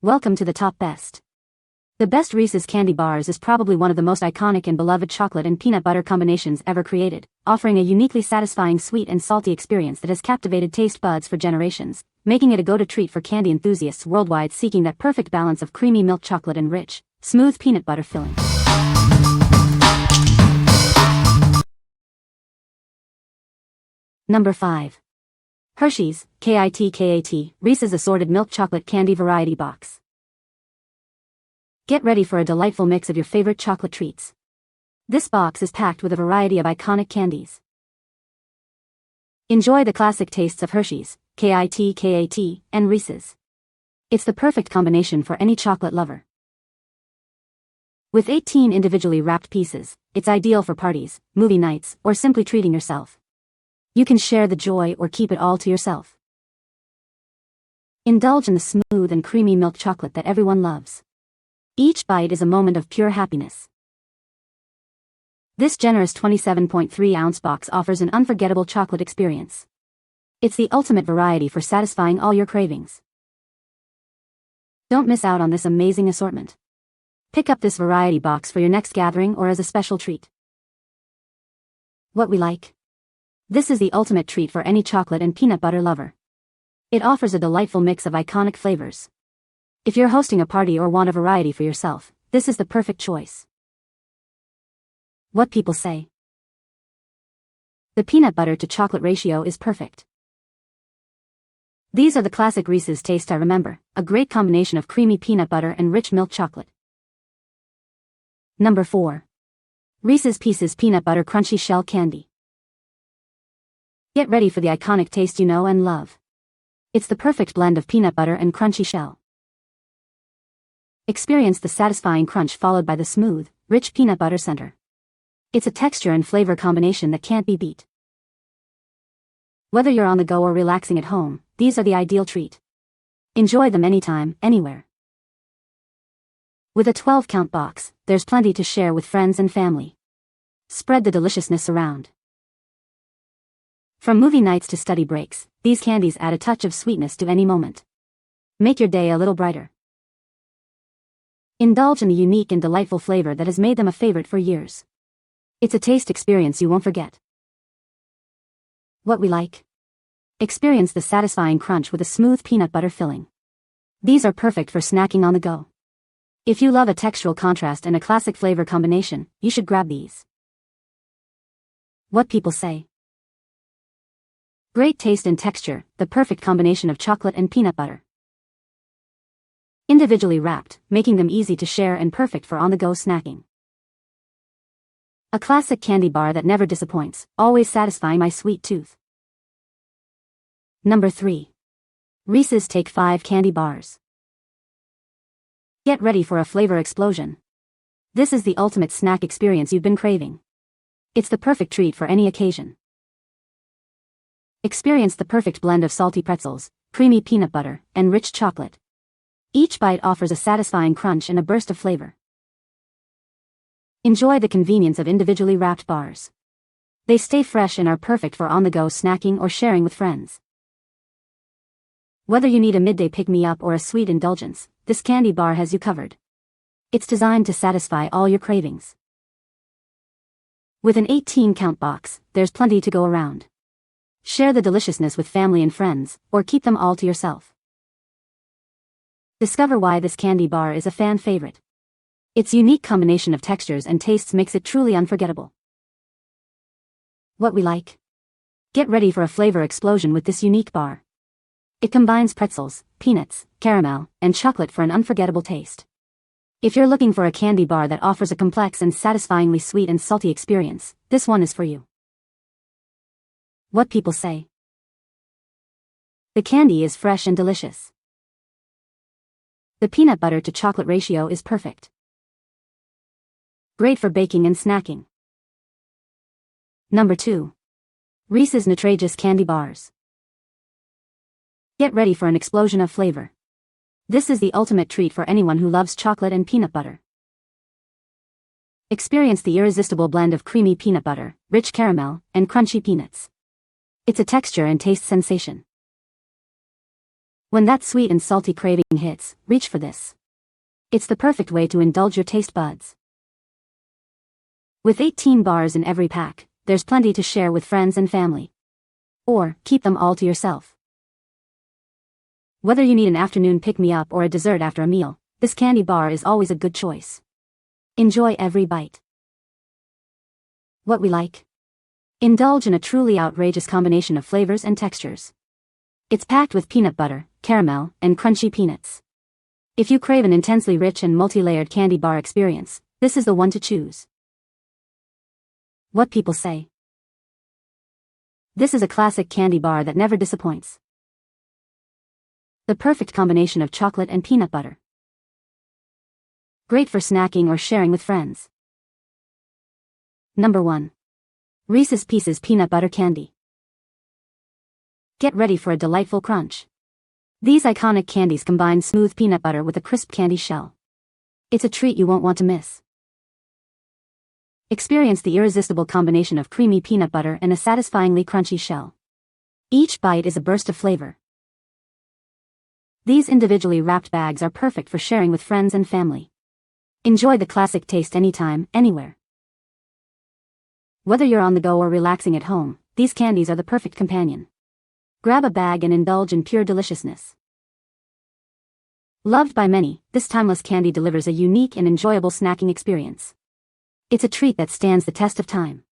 Welcome to the top best. The best Reese's Candy Bars is probably one of the most iconic and beloved chocolate and peanut butter combinations ever created, offering a uniquely satisfying sweet and salty experience that has captivated taste buds for generations, making it a go-to treat for candy enthusiasts worldwide seeking that perfect balance of creamy milk chocolate and rich, smooth peanut butter filling. Number 5. Hershey's, KIT, Reese's Assorted Milk Chocolate Candy Variety Box. Get ready for a delightful mix of your favorite chocolate treats. This box is packed with a variety of iconic candies. Enjoy the classic tastes of Hershey's, KIT, and Reese's. It's the perfect combination for any chocolate lover. With 18 individually wrapped pieces, it's ideal for parties, movie nights, or simply treating yourself. You can share the joy or keep it all to yourself. Indulge in the smooth and creamy milk chocolate that everyone loves. Each bite is a moment of pure happiness. This generous 27.3-ounce box offers an unforgettable chocolate experience. It's the ultimate variety for satisfying all your cravings. Don't miss out on this amazing assortment. Pick up this variety box for your next gathering or as a special treat. What we like. This is the ultimate treat for any chocolate and peanut butter lover. It offers a delightful mix of iconic flavors. If you're hosting a party or want a variety for yourself, this is the perfect choice. What people say. The peanut butter to chocolate ratio is perfect. These are the classic Reese's taste I remember, a great combination of creamy peanut butter and rich milk chocolate. Number 4. Reese's Pieces Peanut Butter Crunchy Shell Candy. Get ready for the iconic taste you know and love. It's the perfect blend of peanut butter and crunchy shell. Experience the satisfying crunch followed by the smooth, rich peanut butter center. It's a texture and flavor combination that can't be beat. Whether you're on the go or relaxing at home, these are the ideal treat. Enjoy them anytime, anywhere. With a 12-count box, there's plenty to share with friends and family. Spread the deliciousness around. From movie nights to study breaks, these candies add a touch of sweetness to any moment. Make your day a little brighter. Indulge in the unique and delightful flavor that has made them a favorite for years. It's a taste experience you won't forget. What we like. Experience the satisfying crunch with a smooth peanut butter filling. These are perfect for snacking on the go. If you love a textural contrast and a classic flavor combination, you should grab these. What people say. Great taste and texture, the perfect combination of chocolate and peanut butter. Individually wrapped, making them easy to share and perfect for on-the-go snacking. A classic candy bar that never disappoints, always satisfying my sweet tooth. Number 3. Reese's Take 5 Candy Bars. Get ready for a flavor explosion. This is the ultimate snack experience you've been craving. It's the perfect treat for any occasion. Experience the perfect blend of salty pretzels, creamy peanut butter, and rich chocolate. Each bite offers a satisfying crunch and a burst of flavor. Enjoy the convenience of individually wrapped bars. They stay fresh and are perfect for on-the-go snacking or sharing with friends. Whether you need a midday pick-me-up or a sweet indulgence, this candy bar has you covered. It's designed to satisfy all your cravings. With an 18-count box, there's plenty to go around. Share the deliciousness with family and friends, or keep them all to yourself. Discover why this candy bar is a fan favorite. Its unique combination of textures and tastes makes it truly unforgettable. What we like. Get ready for a flavor explosion with this unique bar. It combines pretzels, peanuts, caramel, and chocolate for an unforgettable taste. If you're looking for a candy bar that offers a complex and satisfyingly sweet and salty experience, this one is for you. What people say. The candy is fresh and delicious. The peanut butter to chocolate ratio is perfect. Great for baking and snacking. Number 2. Reese's NUTRAGEOUS Candy Bars. Get ready for an explosion of flavor. This is the ultimate treat for anyone who loves chocolate and peanut butter. Experience the irresistible blend of creamy peanut butter, rich caramel, and crunchy peanuts. It's a texture and taste sensation. When that sweet and salty craving hits, reach for this. It's the perfect way to indulge your taste buds. With 18 bars in every pack, there's plenty to share with friends and family. Or, keep them all to yourself. Whether you need an afternoon pick-me-up or a dessert after a meal, this candy bar is always a good choice. Enjoy every bite. What we like. Indulge in a truly outrageous combination of flavors and textures. It's packed with peanut butter, caramel, and crunchy peanuts. If you crave an intensely rich and multi-layered candy bar experience, this is the one to choose. What people say. This is a classic candy bar that never disappoints. The perfect combination of chocolate and peanut butter. Great for snacking or sharing with friends. Number 1. Reese's Pieces Peanut Butter Candy. Get ready for a delightful crunch. These iconic candies combine smooth peanut butter with a crisp candy shell. It's a treat you won't want to miss. Experience the irresistible combination of creamy peanut butter and a satisfyingly crunchy shell. Each bite is a burst of flavor. These individually wrapped bags are perfect for sharing with friends and family. Enjoy the classic taste anytime, anywhere. Whether you're on the go or relaxing at home, these candies are the perfect companion. Grab a bag and indulge in pure deliciousness. Loved by many, this timeless candy delivers a unique and enjoyable snacking experience. It's a treat that stands the test of time.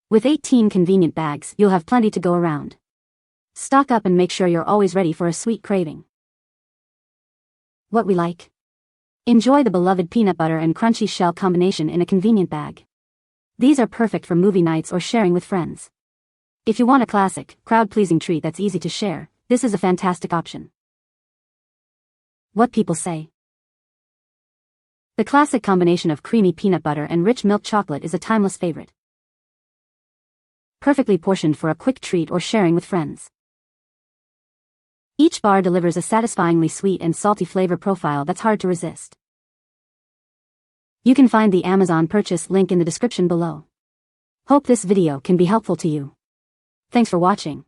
With 18 convenient bags, you'll have plenty to go around. Stock up and make sure you're always ready for a sweet craving. What we like. Enjoy the beloved peanut butter and crunchy shell combination in a convenient bag. These are perfect for movie nights or sharing with friends. If you want a classic, crowd-pleasing treat that's easy to share, this is a fantastic option. What people say. The classic combination of creamy peanut butter and rich milk chocolate is a timeless favorite. Perfectly portioned for a quick treat or sharing with friends. Each bar delivers a satisfyingly sweet and salty flavor profile that's hard to resist. You can find the Amazon purchase link in the description below. Hope this video can be helpful to you. Thanks for watching.